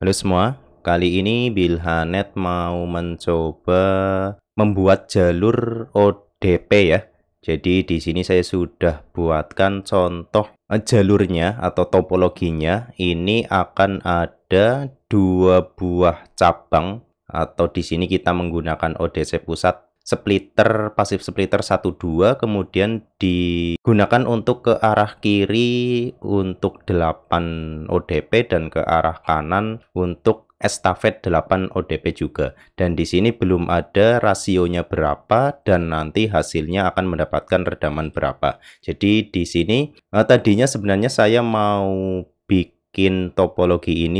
Halo semua, kali ini Bilhanet mau mencoba membuat jalur ODP ya. Jadi di sini saya sudah buatkan contoh jalurnya atau topologinya. Ini akan ada dua buah cabang atau di sini kita menggunakan ODC pusat splitter pasif splitter 1 2, kemudian digunakan untuk ke arah kiri untuk 8 ODP dan ke arah kanan untuk estafet 8 ODP juga. Dan di sini belum ada rasionya berapa dan nanti hasilnya akan mendapatkan redaman berapa. Jadi di sini tadinya sebenarnya saya mau bikin topologi ini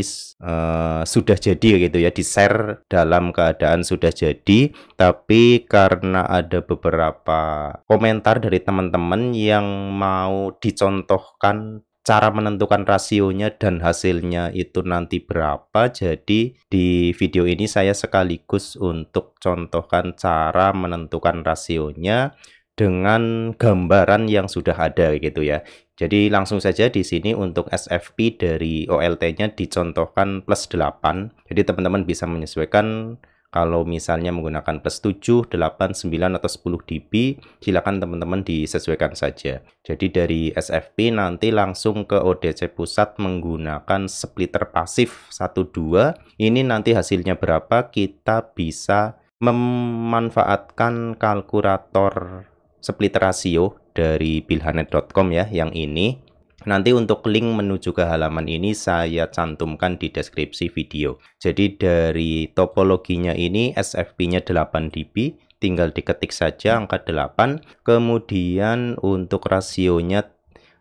sudah jadi gitu ya, di-share dalam keadaan sudah jadi, tapi karena ada beberapa komentar dari teman-teman yang mau dicontohkan cara menentukan rasionya dan hasilnya itu nanti berapa, jadi di video ini saya sekaligus untuk contohkan cara menentukan rasionya dengan gambaran yang sudah ada gitu ya. Jadi langsung saja di sini untuk SFP dari OLT-nya dicontohkan plus 8. Jadi teman-teman bisa menyesuaikan kalau misalnya menggunakan plus 7, 8, 9 atau 10 dB, silakan teman-teman disesuaikan saja. Jadi dari SFP nanti langsung ke ODC pusat menggunakan splitter pasif 1 2. Ini nanti hasilnya berapa kita bisa memanfaatkan kalkulator splitter rasio dari bilhanet.com ya, yang ini. Nanti untuk link menuju ke halaman ini saya cantumkan di deskripsi video. Jadi dari topologinya ini SFP-nya 8 dB, tinggal diketik saja angka 8. Kemudian untuk rasionya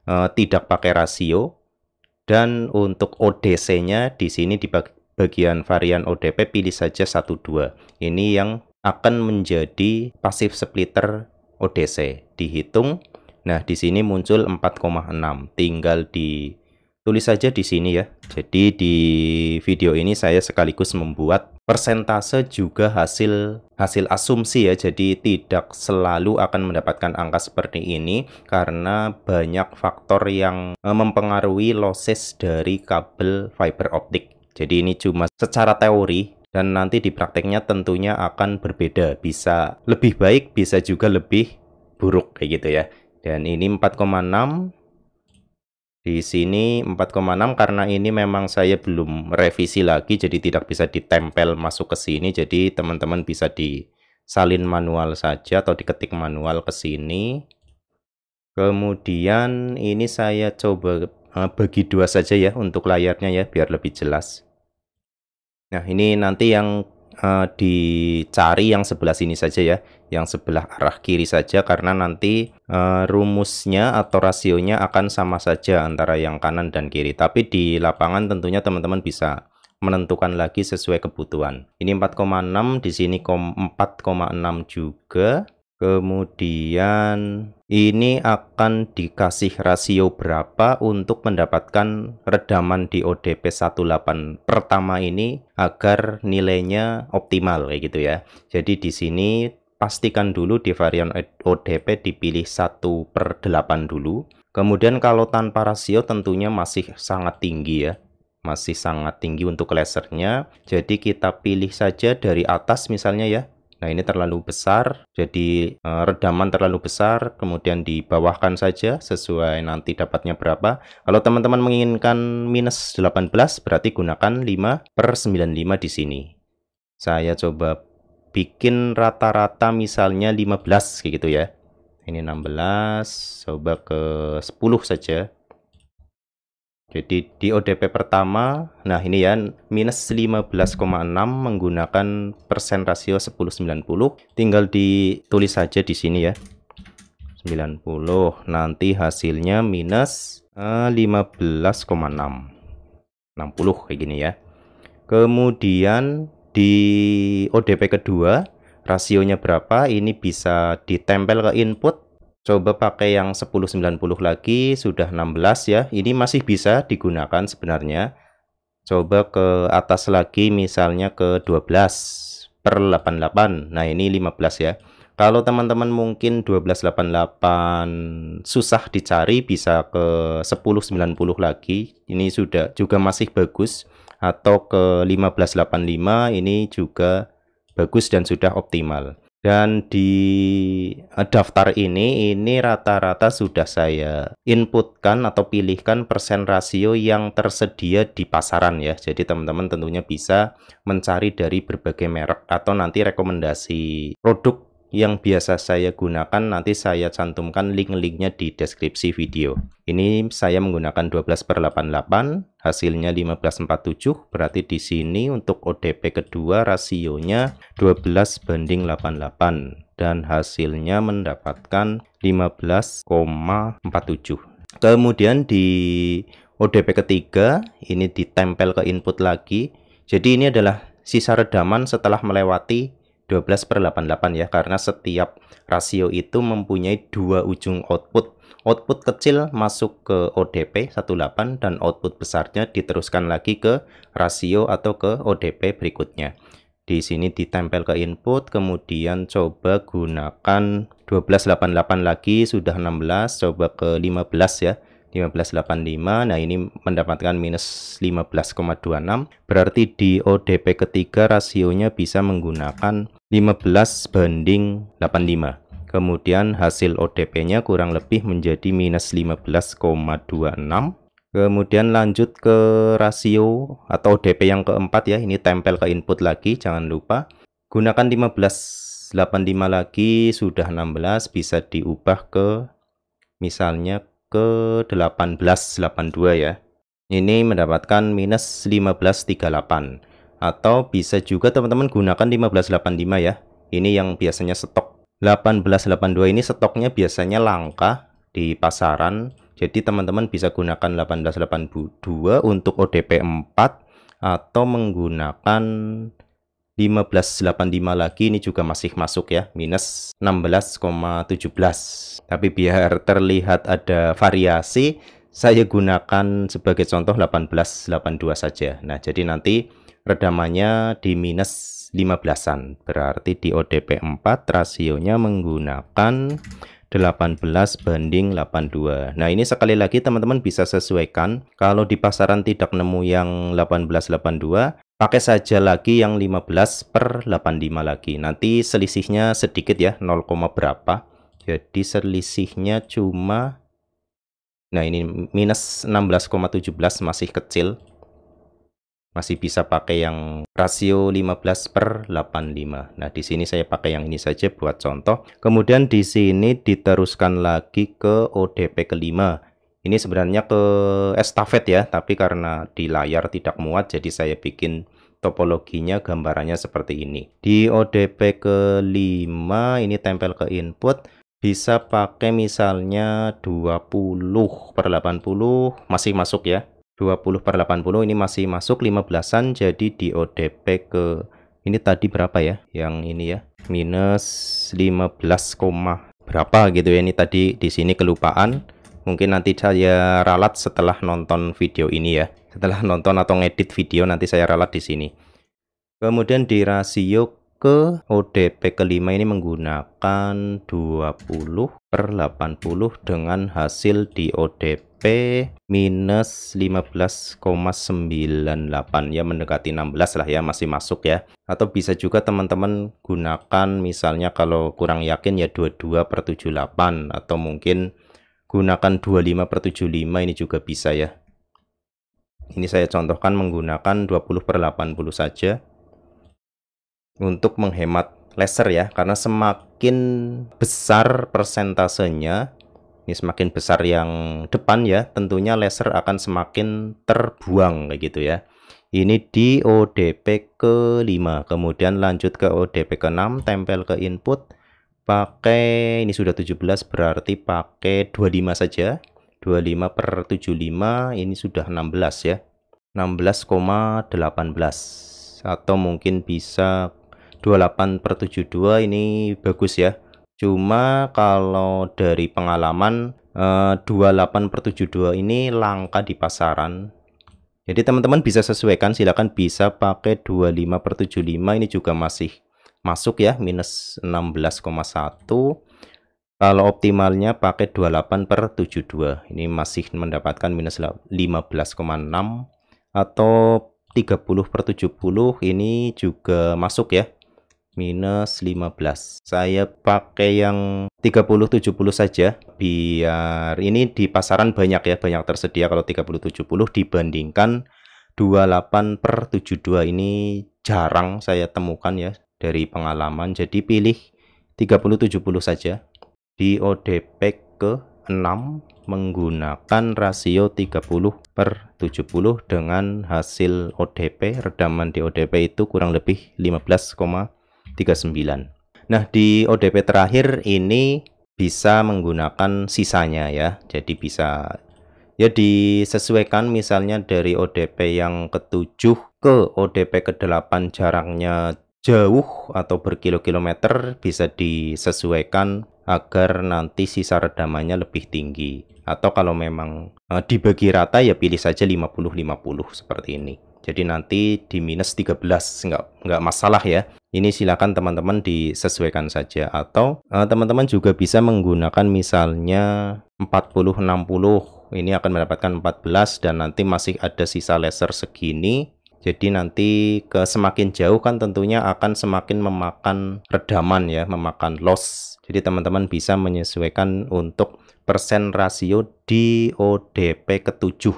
tidak pakai rasio, dan untuk ODC-nya di sini di bagian varian ODP pilih saja 1 2. Ini yang akan menjadi pasif splitter ODC. Dihitung. Nah, di sini muncul 4,6. Tinggal ditulis saja di sini ya. Jadi di video ini saya sekaligus membuat persentase juga hasil asumsi ya. Jadi tidak selalu akan mendapatkan angka seperti ini karena banyak faktor yang mempengaruhi losses dari kabel fiber optik. Jadi ini cuma secara teori dan nanti di prakteknya tentunya akan berbeda. Bisa lebih baik, bisa juga lebih buruk kayak gitu ya. Dan ini 4,6. Di sini 4,6 karena ini memang saya belum revisi lagi, jadi tidak bisa ditempel masuk ke sini. Jadi teman-teman bisa disalin manual saja atau diketik manual ke sini. Kemudian ini saya coba bagi dua saja ya untuk layarnya ya, biar lebih jelas. Nah, ini nanti yang dicari yang sebelah sini saja ya, yang sebelah arah kiri saja, karena nanti rumusnya atau rasionya akan sama saja antara yang kanan dan kiri. Tapi di lapangan tentunya teman-teman bisa menentukan lagi sesuai kebutuhan. Ini 4,6, di sini 4,6 juga. Kemudian ini akan dikasih rasio berapa untuk mendapatkan redaman di ODP 18 pertama ini agar nilainya optimal kayak gitu ya. Jadi di sini pastikan dulu di varian ODP dipilih 1/8 dulu. Kemudian kalau tanpa rasio tentunya masih sangat tinggi ya. Masih sangat tinggi untuk lasernya. Jadi kita pilih saja dari atas misalnya ya. Nah, ini terlalu besar, jadi redaman terlalu besar, kemudian dibawahkan saja sesuai nanti dapatnya berapa. Kalau teman-teman menginginkan minus 18, berarti gunakan 5/95 di sini. Saya coba bikin rata-rata misalnya 15 kayak gitu ya. Ini 16, coba ke 10 saja. Jadi di ODP pertama, nah ini ya, minus 15,6 menggunakan persen rasio 10/90. Tinggal ditulis saja di sini ya, 90. Nanti hasilnya minus 15,6. 60 kayak gini ya. Kemudian di ODP kedua, rasionya berapa? Ini bisa ditempel ke input. Coba pakai yang 10/90 lagi, sudah 16 ya. Ini masih bisa digunakan sebenarnya. Coba ke atas lagi, misalnya ke 12/88. Nah, ini 15 ya. Kalau teman-teman mungkin 12/88 susah dicari, bisa ke 10/90 lagi. Ini sudah juga masih bagus. atau ke 1585 ini juga bagus dan sudah optimal. Dan di daftar ini rata-rata sudah saya inputkan atau pilihkan persen rasio yang tersedia di pasaran ya. Jadi teman-teman tentunya bisa mencari dari berbagai merek atau nanti rekomendasi produk yang biasa saya gunakan, nanti saya cantumkan link-linknya di deskripsi video. Ini saya menggunakan 12/88, hasilnya 1547, berarti di sini untuk ODP kedua rasionya 12/88 dan hasilnya mendapatkan 15,47. Kemudian di ODP ketiga ini ditempel ke input lagi. Jadi ini adalah sisa redaman setelah melewati 12/88 ya, karena setiap rasio itu mempunyai dua ujung output. Output kecil masuk ke ODP 18 dan output besarnya diteruskan lagi ke rasio atau ke ODP berikutnya. Di sini ditempel ke input, kemudian coba gunakan 12/88 lagi, sudah 16, coba ke 15 ya. 1585, nah ini mendapatkan minus 15,26, berarti di ODP ketiga rasionya bisa menggunakan 15/85. Kemudian hasil ODP-nya kurang lebih menjadi minus 15,26. Kemudian lanjut ke rasio atau ODP yang keempat ya, ini tempel ke input lagi, jangan lupa. Gunakan 15/85 lagi, sudah 16, bisa diubah ke misalnya ke 18/82 ya. Ini mendapatkan minus 15,38. Atau bisa juga teman-teman gunakan 15/85 ya. Ini yang biasanya stok. 18/82 ini stoknya biasanya langka di pasaran. Jadi teman-teman bisa gunakan 18/82 untuk ODP 4 atau menggunakan 15/85 lagi, ini juga masih masuk ya, minus 16,17. Tapi biar terlihat ada variasi, saya gunakan sebagai contoh 18/82 saja. Nah, jadi nanti redamannya di minus 15-an. Berarti di ODP 4 rasionya menggunakan 18/82. Nah, ini sekali lagi teman-teman bisa sesuaikan. Kalau di pasaran tidak nemu yang 18/82, pakai saja lagi yang 15/85 lagi. Nanti selisihnya sedikit ya, 0, berapa. Jadi selisihnya cuma, nah ini minus 16,17, masih kecil. Masih bisa pakai yang rasio 15/85. Nah, di sini saya pakai yang ini saja buat contoh. Kemudian di sini diteruskan lagi ke ODP kelima. Ini sebenarnya ke estafet ya, tapi karena di layar tidak muat, jadi saya bikin topologinya, gambarannya seperti ini. Di ODP kelima ini tempel ke input, bisa pakai misalnya 20/80, masih masuk ya. 20/80 ini masih masuk, 15-an, jadi di ODP ke ini tadi berapa ya, yang ini ya, minus 15, berapa gitu ya. Ini tadi di sini kelupaan, mungkin nanti saya ralat setelah nonton video ini ya, setelah nonton atau ngedit video nanti saya ralat di sini. Kemudian di rasio ke ODP kelima ini menggunakan 20/80 dengan hasil di ODP minus 15,98 ya, mendekati 16 lah ya, masih masuk ya. Atau bisa juga teman-teman gunakan misalnya kalau kurang yakin ya 22/78, atau mungkin gunakan 25/75, ini juga bisa ya. Ini saya contohkan menggunakan 20/80 saja untuk menghemat laser ya, karena semakin besar persentasenya, ini semakin besar yang depan ya, tentunya laser akan semakin terbuang kayak gitu ya. Ini di ODP ke-5, kemudian lanjut ke ODP ke-6, tempel ke input, pakai ini sudah 17, berarti pakai 25 saja. 25/75 ini sudah 16 ya, 16,18, atau mungkin bisa 28/72, ini bagus ya. Cuma kalau dari pengalaman 28/72 ini langka di pasaran. Jadi teman-teman bisa sesuaikan, silakan bisa pakai 25/75, ini juga masih masuk ya, minus 16,1. Kalau optimalnya pakai 28/72, ini masih mendapatkan minus 15,6. Atau 30/70 ini juga masuk ya, minus 15. Saya pakai yang 30/70 saja, biar ini di pasaran banyak ya, banyak tersedia kalau 30/70 dibandingkan 28/72. Ini jarang saya temukan ya dari pengalaman, jadi pilih 30/70 saja. Di ODP ke-6 menggunakan rasio 30/70 dengan hasil ODP, redaman di ODP itu kurang lebih 15,39. Nah, di ODP terakhir ini bisa menggunakan sisanya ya. Jadi bisa ya disesuaikan, misalnya dari ODP yang ke-7 ke ODP ke-8 jaraknya jauh atau berkilo-kilometer, bisa disesuaikan agar nanti sisa redamannya lebih tinggi. Atau kalau memang dibagi rata ya pilih saja 50-50 seperti ini. Jadi nanti di minus 13 nggak masalah ya. Ini silakan teman-teman disesuaikan saja. Atau teman-teman juga bisa menggunakan misalnya 40-60. Ini akan mendapatkan 14 dan nanti masih ada sisa laser segini. Jadi nanti ke semakin jauh kan tentunya akan semakin memakan redaman ya, memakan loss. Jadi teman-teman bisa menyesuaikan untuk persen rasio di ODP ke-7.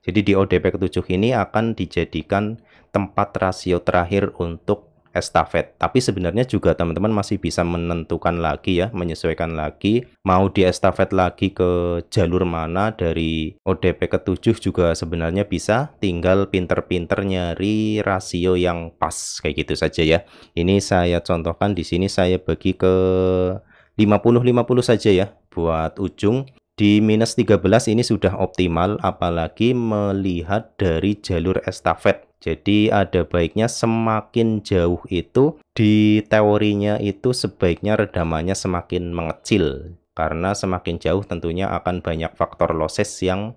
Jadi di ODP ke-7 ini akan dijadikan tempat rasio terakhir untuk estafet. Tapi sebenarnya juga teman-teman masih bisa menentukan lagi ya, menyesuaikan lagi mau di estafet lagi ke jalur mana dari ODP ke-7 juga sebenarnya bisa, tinggal pinter-pinter nyari rasio yang pas kayak gitu saja ya. Ini saya contohkan di sini, saya bagi ke 50-50 saja ya buat ujung. Di minus 13 ini sudah optimal, apalagi melihat dari jalur estafet. Jadi ada baiknya semakin jauh itu di teorinya itu sebaiknya redamannya semakin mengecil. Karena semakin jauh tentunya akan banyak faktor losses yang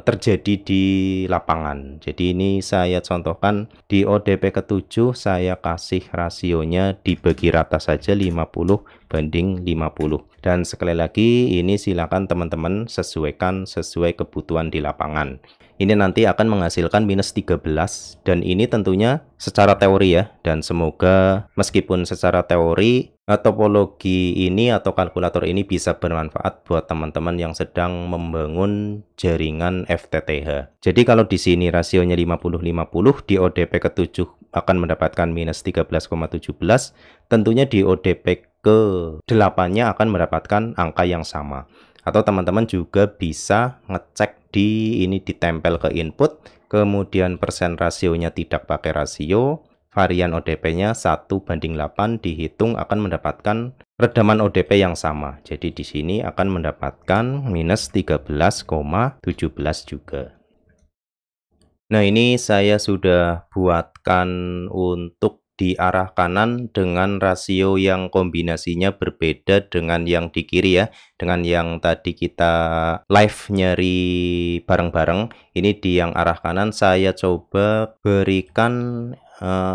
terjadi di lapangan. Jadi ini saya contohkan di ODP ke-7 saya kasih rasionya dibagi rata saja 50/50. Dan sekali lagi ini silakan teman-teman sesuaikan sesuai kebutuhan di lapangan. Ini nanti akan menghasilkan minus 13 dan ini tentunya secara teori ya, dan semoga meskipun secara teori topologi ini atau kalkulator ini bisa bermanfaat buat teman-teman yang sedang membangun jaringan FTTH. Jadi kalau di sini rasionya 50-50, di ODP ke-7 akan mendapatkan minus 13,17, tentunya di ODP ke-8-nya akan mendapatkan angka yang sama. Atau teman-teman juga bisa ngecek di ini, ditempel ke input, kemudian persen rasionya tidak pakai rasio, varian ODP-nya 1/8 dihitung akan mendapatkan redaman ODP yang sama. Jadi di sini akan mendapatkan minus 13,17 juga. Nah, ini saya sudah buatkan untuk di arah kanan dengan rasio yang kombinasinya berbeda dengan yang di kiri ya. Dengan yang tadi kita live nyari bareng-bareng, ini di yang arah kanan saya coba berikan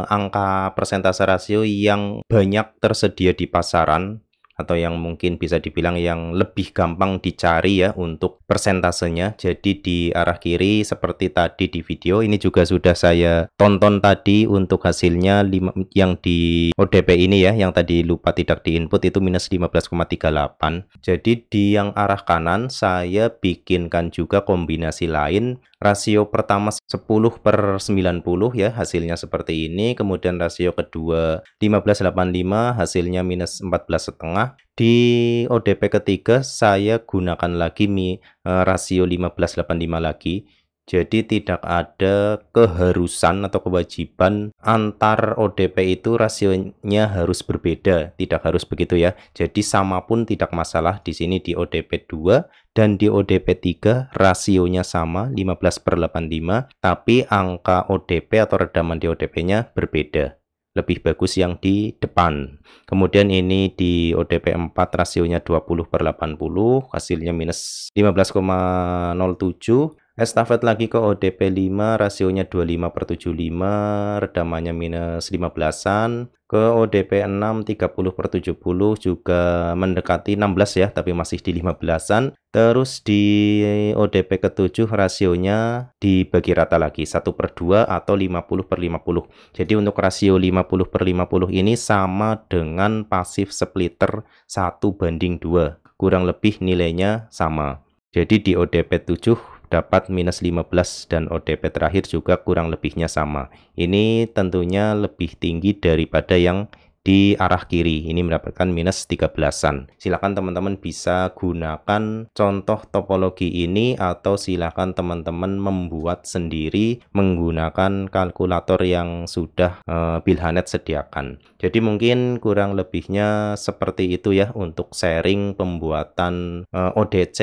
angka persentase rasio yang banyak tersedia di pasaran, atau yang mungkin bisa dibilang yang lebih gampang dicari ya untuk persentasenya. Jadi di arah kiri seperti tadi di video, ini juga sudah saya tonton tadi untuk hasilnya yang di ODP ini ya, yang tadi lupa tidak di input itu minus 15,38. Jadi di yang arah kanan saya bikinkan juga kombinasi lain. Rasio pertama 10/90 ya, hasilnya seperti ini. Kemudian rasio kedua 15/85, hasilnya minus 14,5. Di ODP ketiga saya gunakan lagi rasio 15/85 lagi. Jadi tidak ada keharusan atau kewajiban antar ODP itu rasionya harus berbeda, tidak harus begitu ya. Jadi sama pun tidak masalah. Di sini di ODP 2 dan di ODP 3 rasionya sama 15/85, tapi angka ODP atau redaman di ODP-nya berbeda. Lebih bagus yang di depan. Kemudian ini di ODP 4 rasionya 20/80, hasilnya minus 15,07. Estafet lagi ke ODP 5, rasionya 25/75, redamannya minus 15-an. Ke ODP 6, 30/70 juga mendekati 16 ya, tapi masih di 15-an. Terus di ODP ke-7 rasionya dibagi rata lagi, 1/2 atau 50/50. Jadi untuk rasio 50/50 ini sama dengan pasif splitter 1/2. Kurang lebih nilainya sama. Jadi di ODP 7 dapat minus 15 dan ODP terakhir juga kurang lebihnya sama. Ini tentunya lebih tinggi daripada yang di arah kiri. Ini mendapatkan minus 13-an. Silakan teman-teman bisa gunakan contoh topologi ini atau silakan teman-teman membuat sendiri menggunakan kalkulator yang sudah Bilhanet sediakan. Jadi mungkin kurang lebihnya seperti itu ya untuk sharing pembuatan ODC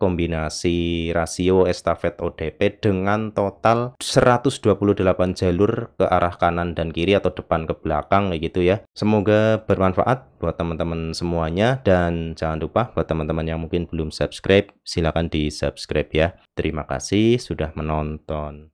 kombinasi rasio estafet ODP dengan total 128 jalur ke arah kanan dan kiri atau depan ke belakang kayak gitu ya. Semoga bermanfaat buat teman-teman semuanya, dan jangan lupa buat teman-teman yang mungkin belum subscribe, silakan di subscribe ya. Terima kasih sudah menonton.